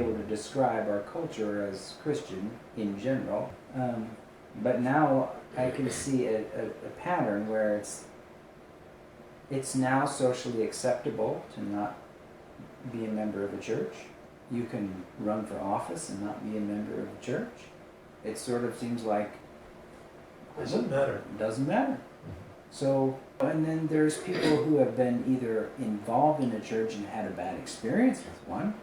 able to describe our culture as Christian in general. But now I can see a pattern where it's now socially acceptable to not be a member of a church. You can run for office and not be a member of a church. It sort of seems like doesn't matter. It doesn't matter. So, and then there's people who have been either involved in a church and had a bad experience with one,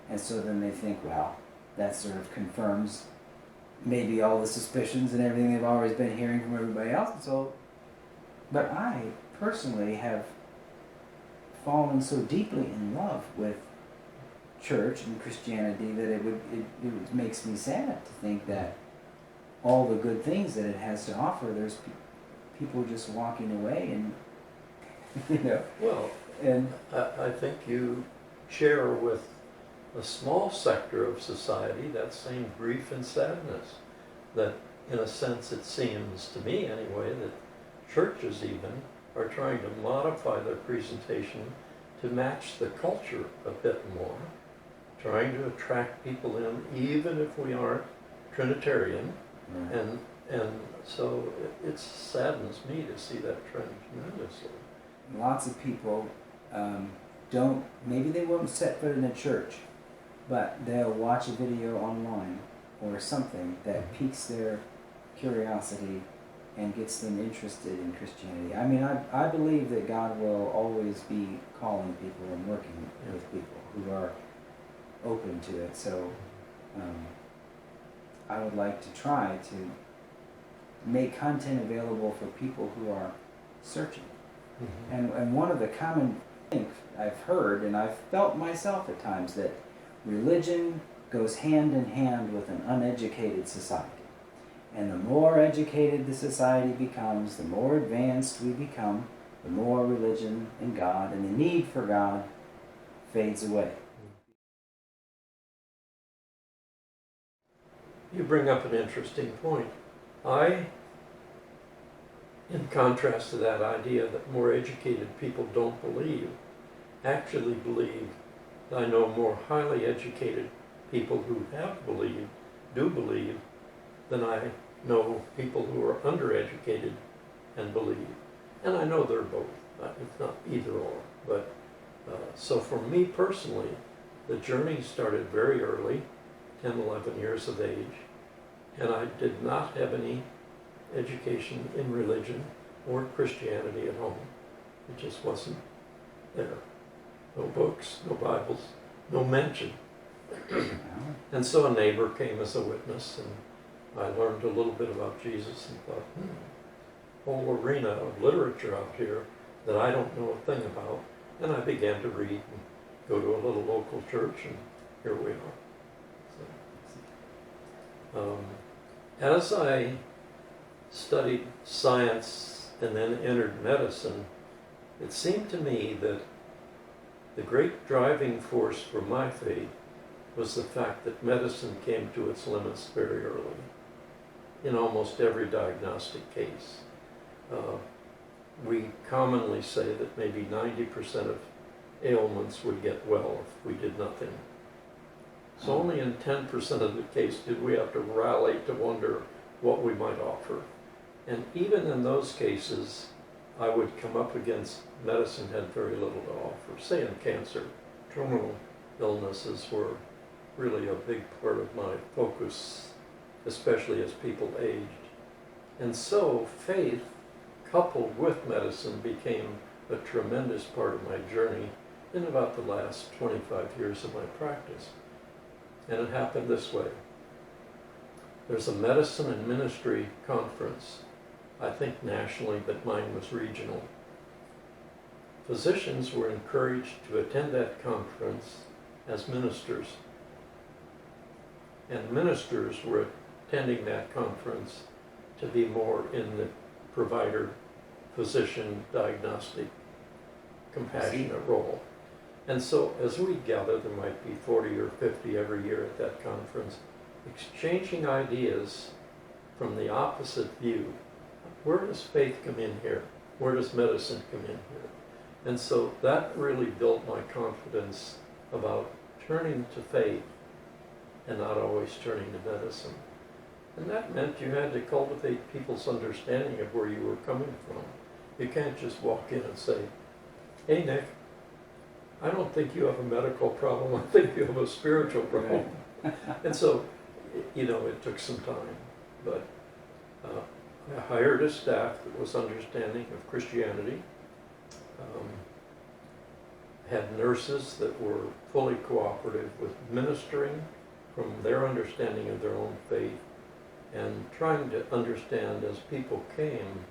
and so then they think, well, that sort of confirms maybe all the suspicions and everything they've always been hearing from everybody else. So, but I personally have fallen so deeply in love with church and Christianity that it makes me sad to think that all the good things that it has to offer, there's people just walking away and, you know. Well, and I think you share with a small sector of society that same grief and sadness, that in a sense it seems to me anyway that churches even are trying to modify their presentation to match the culture a bit more, trying to attract people in even if we aren't Trinitarian. right. And so it saddens me to see that trend tremendously. Lots of people maybe they won't set foot in a church, but they'll watch a video online or something that piques their curiosity and gets them interested in Christianity. I mean, I believe that God will always be calling people and working with people who are open to it. So I would like to try to make content available for people who are searching. Mm-hmm. And one of the common things I've heard, and I've felt myself at times, that religion goes hand in hand with an uneducated society. And the more educated the society becomes, the more advanced we become, the more religion and God and the need for God fades away. You bring up an interesting point. I, in contrast to that idea that more educated people don't believe, actually believe that I know more highly educated people who do believe, than I know people who are undereducated and believe. And I know they're both. It's not either or. But so for me personally, the journey started very early, 10, 11 years of age, and I did not have any education in religion or Christianity at home. It just wasn't there. No books, no Bibles, no mention. And so a neighbor came as a witness, and I learned a little bit about Jesus and thought, whole arena of literature out here that I don't know a thing about. And I began to read and go to a little local church, and here we are. So, as I studied science and then entered medicine, it seemed to me that the great driving force for my faith was the fact that medicine came to its limits very early in almost every diagnostic case. We commonly say that maybe 90% of ailments would get well if we did nothing. So only in 10% of the case did we have to rally to wonder what we might offer. And even in those cases, I would come up against medicine had very little to offer. Say in cancer, terminal illnesses were really a big part of my focus, especially as people aged. And so faith, coupled with medicine, became a tremendous part of my journey in about the last 25 years of my practice. And it happened this way. There's a medicine and ministry conference, I think nationally, but mine was regional. Physicians were encouraged to attend that conference as ministers. And ministers were attending that conference to be more in the provider, physician, diagnostic, compassionate role. And so as we gather, there might be 40 or 50 every year at that conference, exchanging ideas from the opposite view. Where does faith come in here? Where does medicine come in here? And so that really built my confidence about turning to faith and not always turning to medicine. And that meant you had to cultivate people's understanding of where you were coming from. You can't just walk in and say, "Hey, Nick, I don't think you have a medical problem. I think you have a spiritual problem." And so, it took some time. But I hired a staff that was understanding of Christianity, had nurses that were fully cooperative with ministering from their understanding of their own faith, and trying to understand as people came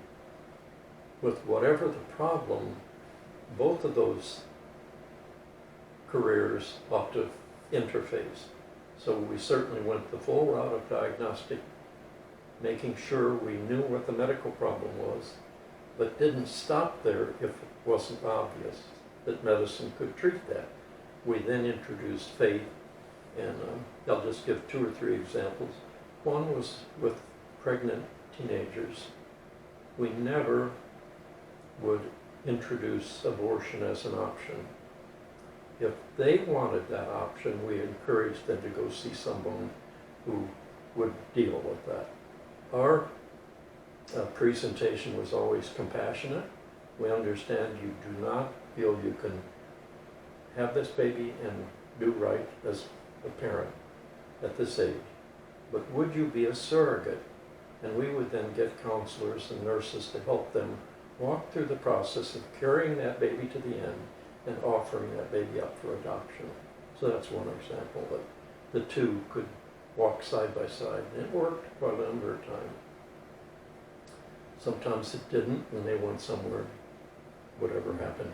with whatever the problem, both of those careers ought to interface. So we certainly went the full route of diagnostic, making sure we knew what the medical problem was, but didn't stop there if it wasn't obvious that medicine could treat that. We then introduced faith, and I'll just give 2 or 3 examples. One was with pregnant teenagers. We never would introduce abortion as an option. If they wanted that option, we encouraged them to go see someone who would deal with that. Our presentation was always compassionate. We understand you do not feel you can have this baby and do right as a parent at this age, but would you be a surrogate? And we would then get counselors and nurses to help them walk through the process of carrying that baby to the end and offering that baby up for adoption. So that's one example, that the two could walk side by side, and it worked quite a number of times. Sometimes it didn't, and they went somewhere. Whatever happened,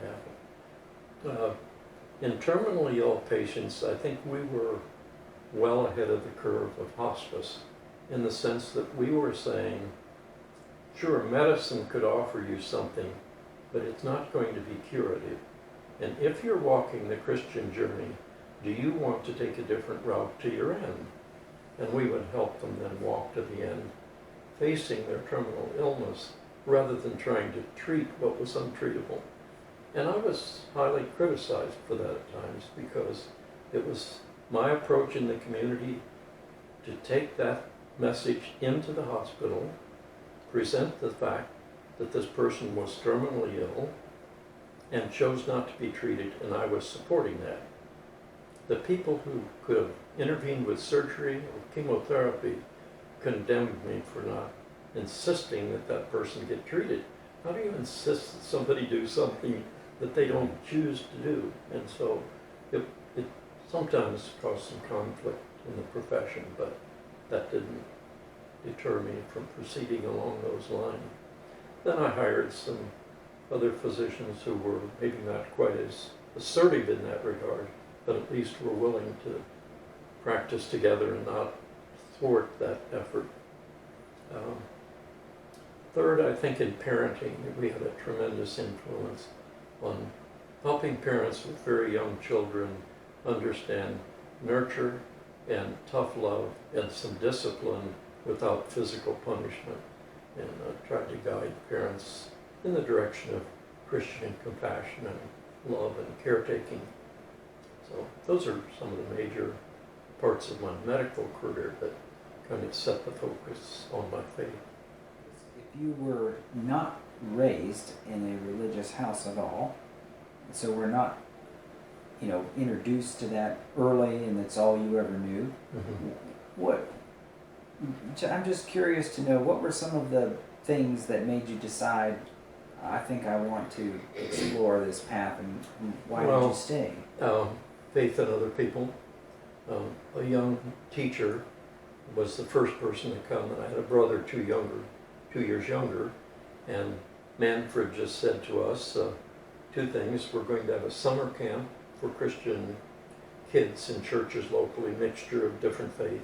happened. In terminally ill patients, I think we were well ahead of the curve of hospice, in the sense that we were saying, sure, medicine could offer you something, but it's not going to be curative. And if you're walking the Christian journey, do you want to take a different route to your end? And we would help them then walk to the end, facing their terminal illness, rather than trying to treat what was untreatable. And I was highly criticized for that at times, because it was my approach in the community to take that message into the hospital, present the fact that this person was terminally ill and chose not to be treated, and I was supporting that. The people who could have intervened with surgery or chemotherapy condemned me for not insisting that that person get treated. How do you insist that somebody do something that they don't choose to do? And so it sometimes caused some conflict in the profession, but that didn't deter me from proceeding along those lines. Then I hired some other physicians who were maybe not quite as assertive in that regard, but at least were willing to practice together and not thwart that effort. Third, I think in parenting, we had a tremendous influence on helping parents with very young children understand nurture and tough love and some discipline without physical punishment, and tried to guide parents in the direction of Christian compassion and love and caretaking. So those are some of the major parts of my medical career that kind of set the focus on my faith. If you were not raised in a religious house at all, so we're not, introduced to that early and that's all you ever knew, I'm just curious to know, what were some of the things that made you decide, I think I want to explore this path, and why did you stay? Faith in other people. A young teacher was the first person to come, and I had a brother 2 years younger, and Manfred just said to us 2 things. We're going to have a summer camp for Christian kids in churches locally, mixture of different faith.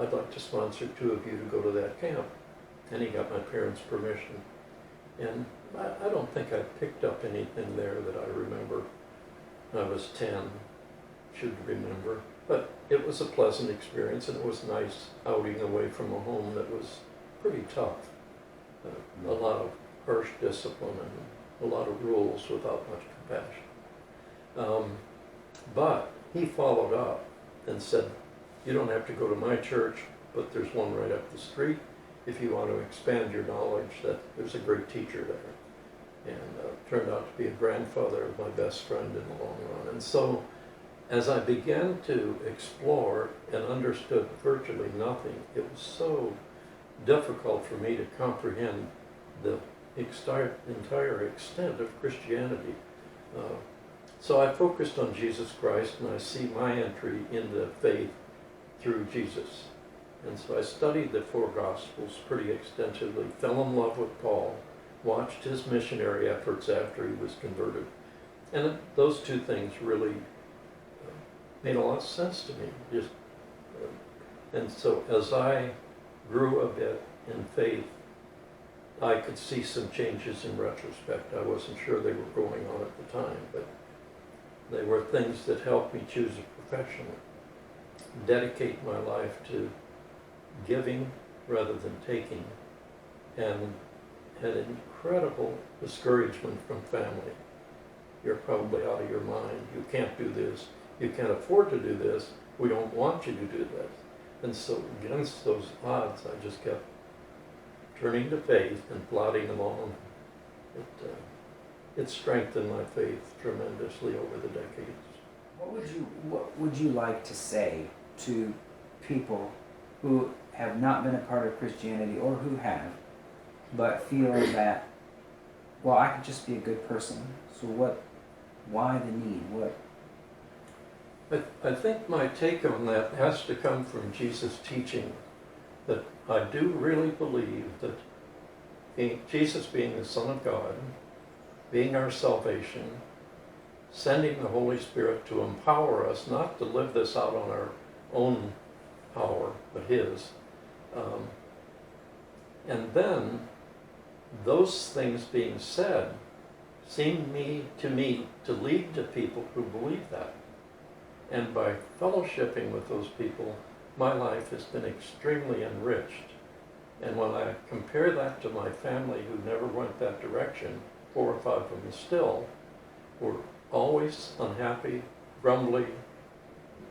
I'd like to sponsor 2 of you to go to that camp. And he got my parents' permission. And I don't think I picked up anything there that I remember. I was 10, should remember. But it was a pleasant experience, and it was a nice outing away from a home that was pretty tough. A lot of harsh discipline and a lot of rules without much compassion. But he followed up and said, you don't have to go to my church, but there's one right up the street. If you want to expand your knowledge, that there's a great teacher there. And turned out to be a grandfather of my best friend in the long run. And so as I began to explore and understood virtually nothing, it was so difficult for me to comprehend the entire extent of Christianity. So I focused on Jesus Christ, and I see my entry into faith through Jesus. And so I studied the four Gospels pretty extensively, fell in love with Paul, watched his missionary efforts after he was converted. And those two things really made a lot of sense to me. And so as I grew a bit in faith, I could see some changes in retrospect. I wasn't sure they were going on at the time, but they were things that helped me choose a profession, dedicate my life to giving rather than taking, and had incredible discouragement from family. You're probably out of your mind. You can't do this. You can't afford to do this. We don't want you to do this. And so against those odds, I just kept turning to faith and plodding along. It strengthened my faith tremendously over the decades. What would you like to say to people who have not been a part of Christianity, or who have, but feel that, well, I could just be a good person? So why the need? I think my take on that has to come from Jesus' teaching, that I do really believe that Jesus being the Son of God, being our salvation, sending the Holy Spirit to empower us not to live this out on our own power, but His. And then those things being said seem to me to lead to people who believe that. And by fellowshipping with those people, my life has been extremely enriched. And when I compare that to my family who never went that direction, 4 or 5 of them still were always unhappy, grumbly,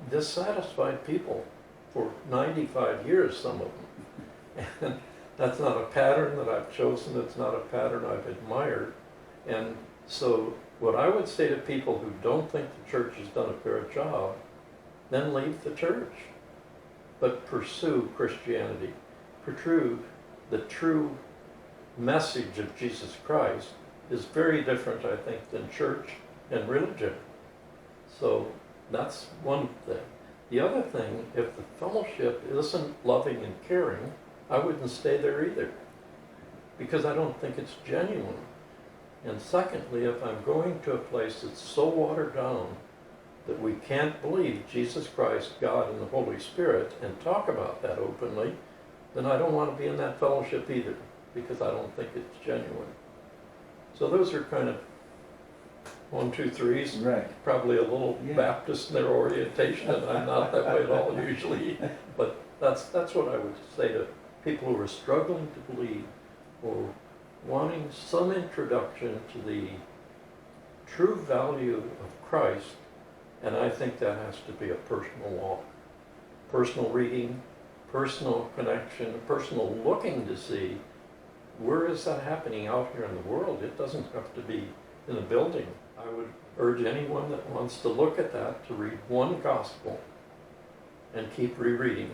dissatisfied people for 95 years, some of them. And that's not a pattern that I've chosen. It's not a pattern I've admired. And so what I would say to people who don't think the church has done a fair job, then leave the church. But pursue Christianity. Pursue the true message of Jesus Christ is very different, I think, than church and religion. So that's one thing. The other thing, if the fellowship isn't loving and caring, I wouldn't stay there either, because I don't think it's genuine. And secondly, if I'm going to a place that's so watered down that we can't believe Jesus Christ, God, and the Holy Spirit and talk about that openly, then I don't want to be in that fellowship either, because I don't think it's genuine. So those are kind of 1, 2, 3s. Right. Probably a little Yeah. Baptist in their orientation, and I'm not that way at all usually. But that's what I would say to people who are struggling to believe or wanting some introduction to the true value of Christ. And I think that has to be a personal walk, personal reading, personal connection, personal looking to see where is that happening out here in the world. It doesn't have to be in a building. I would urge anyone that wants to look at that to read one gospel and keep rereading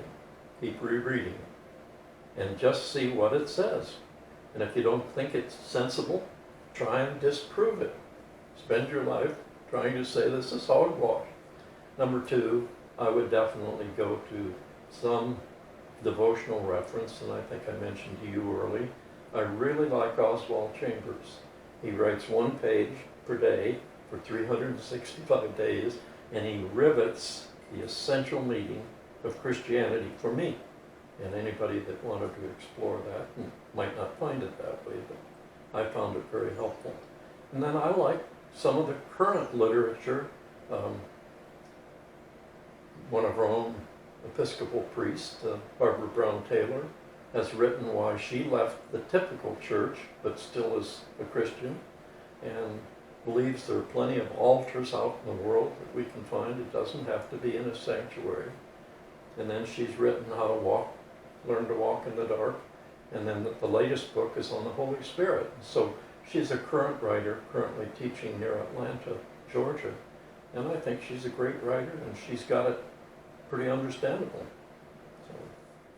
it, and just see what it says. And if you don't think it's sensible, try and disprove it. Spend your life trying to say this is hogwash. Number 2, I would definitely go to some devotional reference, and I think I mentioned to you early. I really like Oswald Chambers. He writes 1 page per day for 365 days, and he rivets the essential meaning of Christianity for me. And anybody that wanted to explore that might not find it that way, but I found it very helpful. And then I like some of the current literature. One of our own Episcopal priests, Barbara Brown Taylor, has written why she left the typical church, but still is a Christian, and believes there are plenty of altars out in the world that we can find. It doesn't have to be in a sanctuary. and then she's written how to learn to walk in the dark, and then the latest book is on the Holy Spirit. So she's a current writer, currently teaching near Atlanta, Georgia, and I think she's a great writer, and she's got it pretty understandable. So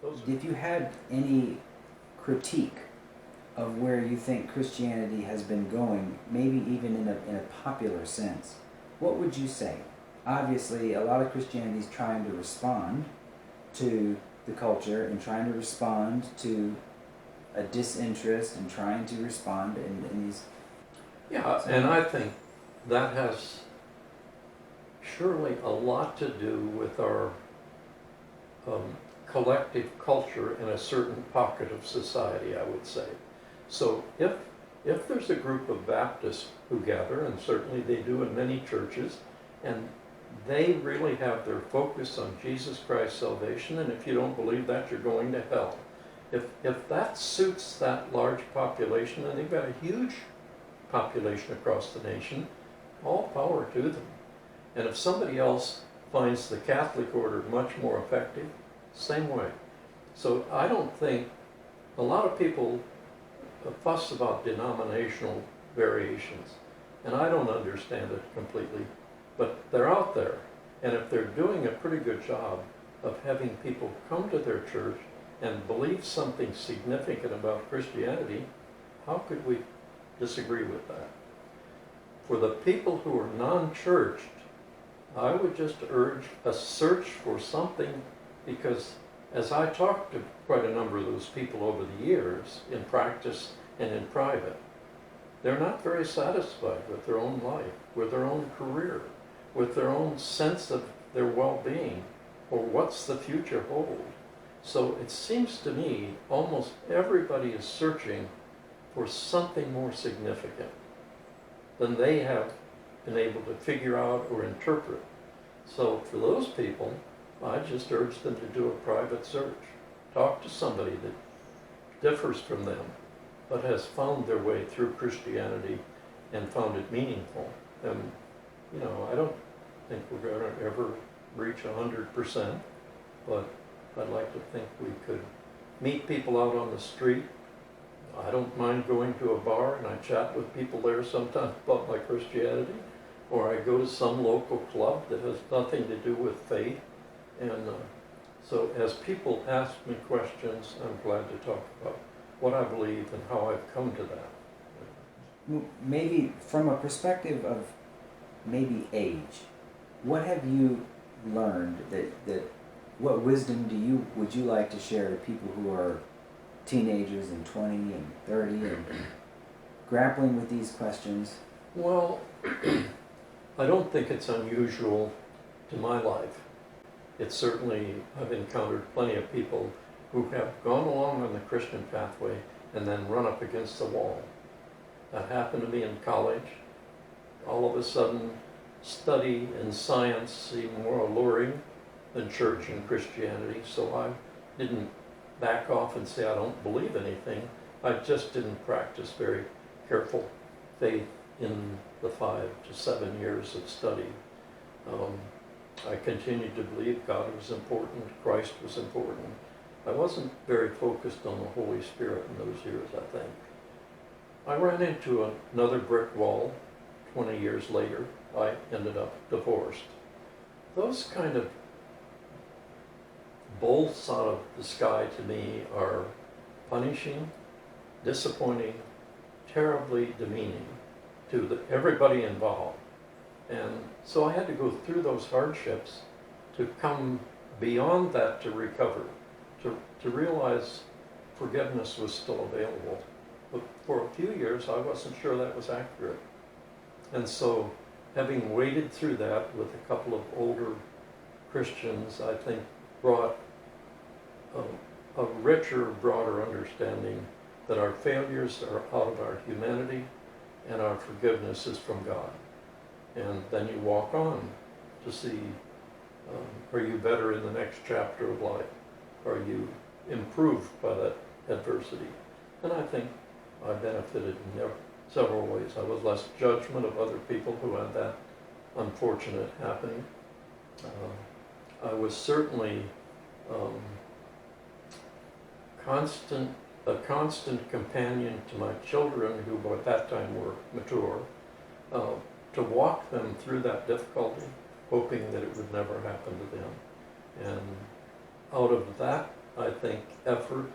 those are... If you had any critique of where you think Christianity has been going, maybe even in a popular sense, what would you say? Obviously, a lot of Christianity is trying to respond to the culture and trying to respond to a disinterest and trying to respond in these... Yeah, and I think that has surely a lot to do with our collective culture in a certain pocket of society, I would say. So if there's a group of Baptists who gather, and certainly they do in many churches, and they really have their focus on Jesus Christ's salvation, and if you don't believe that, you're going to hell. If that suits that large population, and they've got a huge population across the nation, all power to them. And if somebody else finds the Catholic order much more effective, same way. So I don't think, a lot of people fuss about denominational variations, and I don't understand it completely, but they're out there. And if they're doing a pretty good job of having people come to their church and believe something significant about Christianity, how could we disagree with that? For the people who are non-churched, I would just urge a search for something, because as I talked to quite a number of those people over the years, in practice and in private, they're not very satisfied with their own life, with their own career, with their own sense of their well-being, or what's the future hold. So it seems to me almost everybody is searching for something more significant than they have been able to figure out or interpret. So for those people, I just urge them to do a private search. Talk to somebody that differs from them, but has found their way through Christianity and found it meaningful. And, you know, I don't think we're going to ever reach 100%, but I'd like to think we could meet people out on the street. I don't mind going to a bar and I chat with people there sometimes about my Christianity, or I go to some local club that has nothing to do with faith. And so as people ask me questions, I'm glad to talk about what I believe and how I've come to that. Maybe from a perspective of maybe age, what have you learned that what wisdom would you like to share to people who are teenagers and 20 and 30 and grappling with these questions? Well, I don't think it's unusual to my life. It's certainly, I've encountered plenty of people who have gone along on the Christian pathway and then run up against the wall. That happened to me in college. All of a sudden, study and science seemed more alluring than church and Christianity, so I didn't back off and say I don't believe anything. I just didn't practice very careful faith in the 5 to 7 years of study. I continued to believe God was important, Christ was important. I wasn't very focused on the Holy Spirit in those years, I think. I ran into another brick wall 20 years later. I ended up divorced. Those kind of bolts out of the sky to me are punishing, disappointing, terribly demeaning to everybody involved. And so I had to go through those hardships to come beyond that, to recover, to realize forgiveness was still available. But for a few years, I wasn't sure that was accurate. And so having waded through that with a couple of older Christians, I think brought a richer, broader understanding that our failures are out of our humanity and our forgiveness is from God. And then you walk on to see, are you better in the next chapter of life? Are you improved by that adversity? And I think I benefited in several ways. I was less judgment of other people who had that unfortunate happening. I was certainly um, a constant companion to my children, who at that time were mature, uh, to walk them through that difficulty, hoping that it would never happen to them. And out of that, I think, effort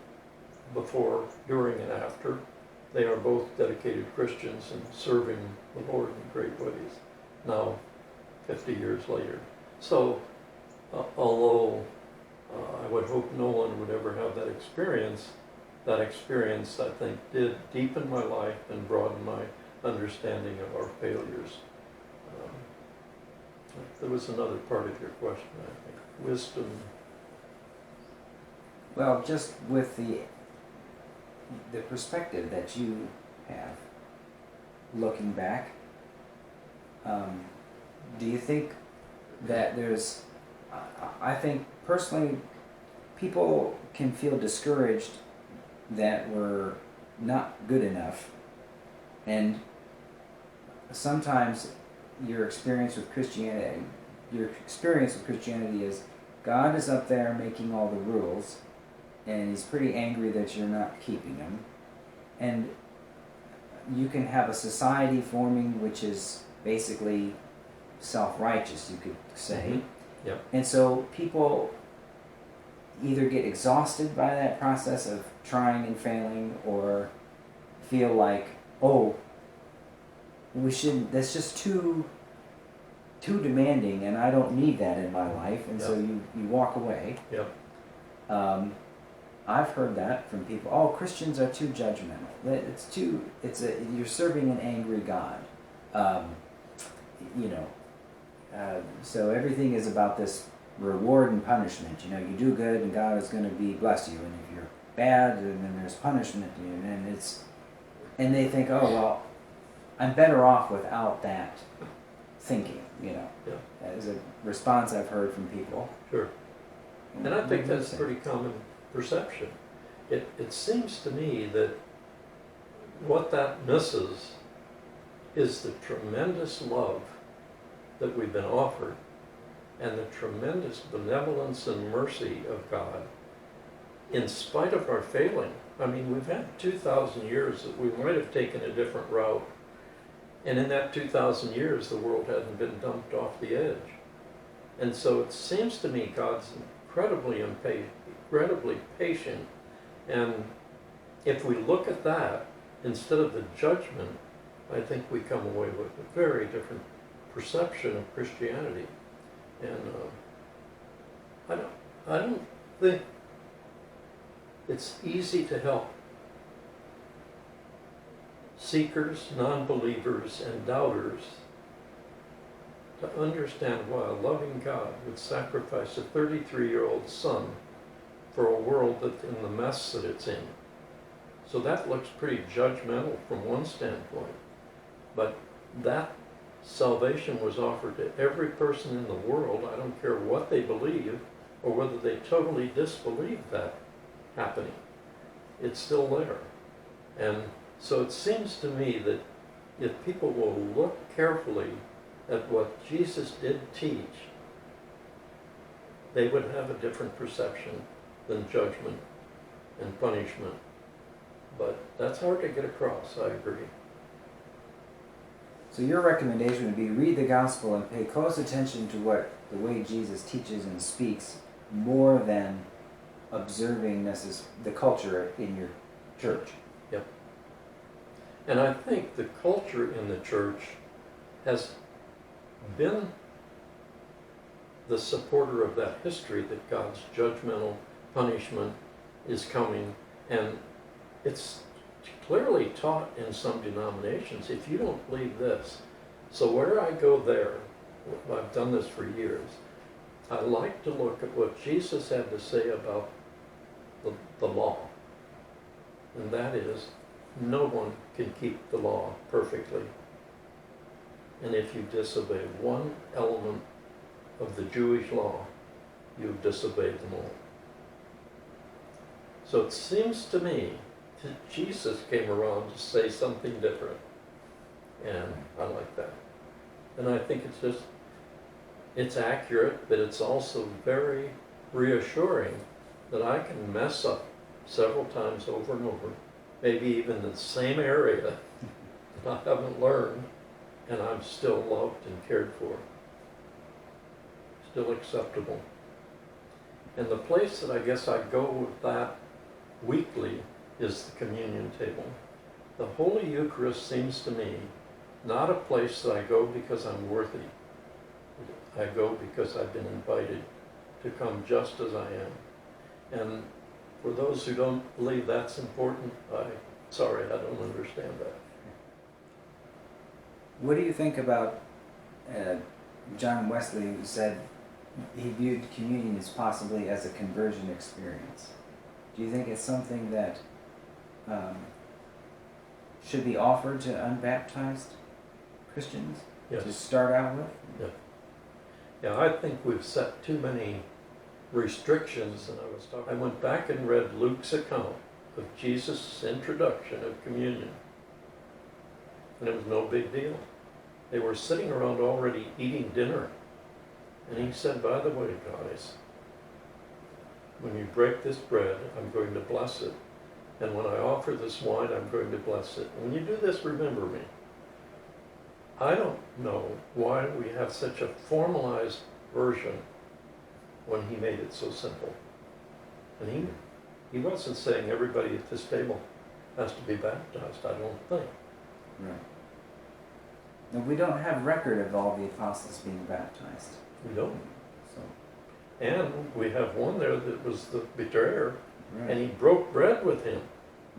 before, during, and after, they are both dedicated Christians and serving the Lord in great ways, now 50 years later. So, although I would hope no one would ever have that experience, I think, did deepen my life and broaden my understanding of our failures. Um, there was another part of your question, I think. Wisdom. Well, just with the perspective that you have, looking back, do you think that there's, I think personally, people can feel discouraged that we're not good enough, and sometimes your experience with Christianity is God is up there making all the rules, and he's pretty angry that you're not keeping them. And you can have a society forming which is basically self-righteous, you could say. Mm-hmm. Yep. And so people either get exhausted by that process of trying and failing, or feel like, oh, we shouldn't, that's just too demanding, and I don't need that in my life, and so you walk away. Yep. I've heard that from people. Oh, Christians are too judgmental. You're serving an angry God. So everything is about this reward and punishment. You do good, and God is going to bless you, and if you're bad, then there's punishment, and they think, oh well, I'm better off without that thinking. That is a response I've heard from people. Sure. And I think that's a pretty common perception. It seems to me that what that misses is the tremendous love that we've been offered, and the tremendous benevolence and mercy of God in spite of our failing. I mean, we've had 2,000 years that we might have taken a different route, and in that 2,000 years the world hadn't been dumped off the edge. And so it seems to me God's incredibly patient, and if we look at that instead of the judgment, I think we come away with a very different perception of Christianity. And I don't think it's easy to help seekers, non-believers, and doubters to understand why a loving God would sacrifice a 33-year-old son for a world that's in the mess that it's in. So that looks pretty judgmental from one standpoint, but that salvation was offered to every person in the world. I don't care what they believe or whether they totally disbelieve that happening. It's still there. And so it seems to me that if people will look carefully at what Jesus did teach, they would have a different perception than judgment and punishment. But that's hard to get across, I agree. So your recommendation would be read the gospel and pay close attention to the way Jesus teaches and speaks, more than observing the culture in your church. Yep. And I think the culture in the church has been the supporter of that history, that God's judgmental punishment is coming, and it's clearly taught in some denominations. If you don't believe this, so where I go there, I've done this for years, I like to look at what Jesus had to say about the law, and that is, no one can keep the law perfectly, and if you disobey one element of the Jewish law, you've disobeyed them all. So it seems to me that Jesus came around to say something different, and I like that. And I think it's accurate, but it's also very reassuring that I can mess up several times over and over, maybe even in the same area that I haven't learned, and I'm still loved and cared for, still acceptable. And the place that I guess I go with that weekly is the communion table. The Holy Eucharist seems to me not a place that I go because I'm worthy. I go because I've been invited to come just as I am. And for those who don't believe that's important, sorry, I don't understand that. What do you think about John Wesley, who said he viewed communion as possibly as a conversion experience? Do you think it's something that should be offered to unbaptized Christians Yes. to start out with? Yeah, I think we've set too many restrictions, and I went back and read Luke's account of Jesus' introduction of communion, and it was no big deal. They were sitting around already eating dinner, and he said, by the way, guys, when you break this bread, I'm going to bless it, and when I offer this wine, I'm going to bless it. When you do this, remember me. I don't know why we have such a formalized version when he made it so simple. And he wasn't saying everybody at this table has to be baptized, I don't think. Right. Now, we don't have record of all the apostles being baptized. We don't. So, And we have one there that was the betrayer, right. and he broke bread with him,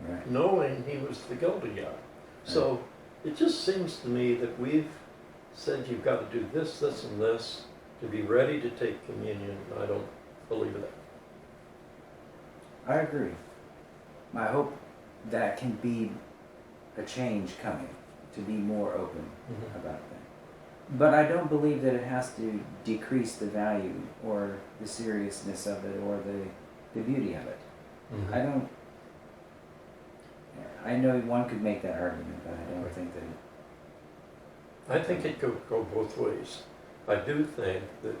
Right. knowing he was the guilty guy. So it just seems to me that we've said you've got to do this, this, and this to be ready to take communion. I don't believe that. I agree. I hope that can be a change coming, to be more open about that. But I don't believe that it has to decrease the value or the seriousness of it or the beauty of it. Mhm. I don't. I know one could make that argument, but I don't think that. I think it could go both ways. I do think that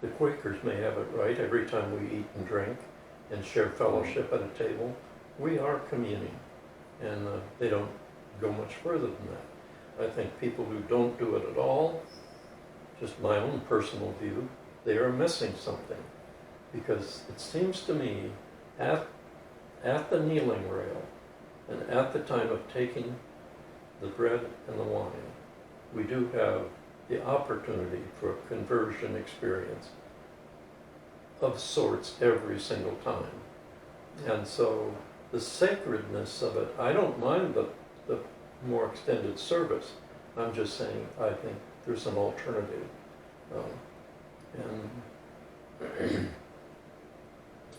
the Quakers may have it right. Every time we eat and drink and share fellowship at a table, we are communing. And they don't go much further than that. I think people who don't do it at all, just my own personal view, they are missing something. Because it seems to me, at the kneeling rail and at the time of taking the bread and the wine, we do have the opportunity for a conversion experience of sorts every single time. And so the sacredness of it, I don't mind the more extended service. I'm just saying I think there's an alternative. And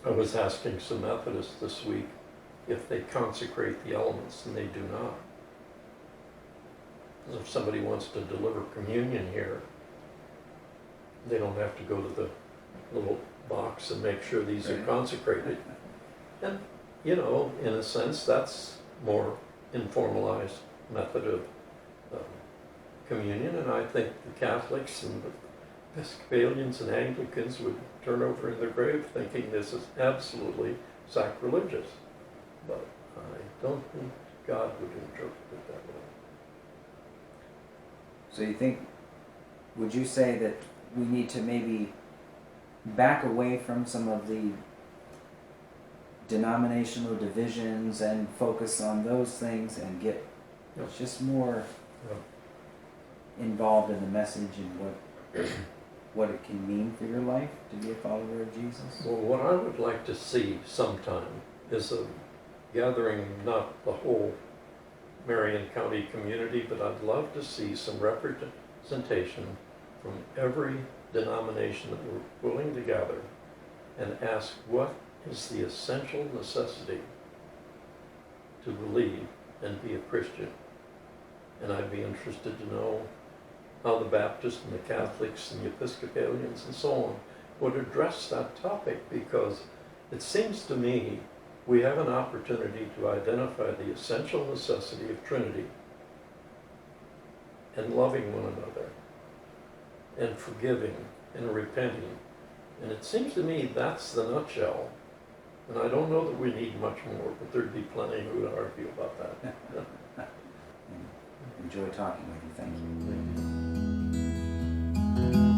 I was asking some Methodists this week if they consecrate the elements, and they do not. If somebody wants to deliver communion here, they don't have to go to the little box and make sure these are consecrated. And, you know, in a sense, that's more informalized method of communion, and I think the Catholics and the Episcopalians and Anglicans would turn over in their grave thinking this is absolutely sacrilegious. But I don't think God would interpret it that way. So you think, would you say that we need to maybe back away from some of the denominational divisions and focus on those things and get just more involved in the message and what it can mean for your life to be a follower of Jesus? Well, what I would like to see sometime is a gathering, not the whole Marion County community, but I'd love to see some representation from every denomination that we're willing to gather and ask what is the essential necessity to believe and be a Christian. And I'd be interested to know how the Baptists and the Catholics and the Episcopalians and so on would address that topic, because it seems to me we have an opportunity to identify the essential necessity of Trinity and loving one another and forgiving and repenting And it seems to me that's the nutshell. And I don't know that we need much more, but there'd be plenty who would argue about that. Enjoy talking with you. Thank you.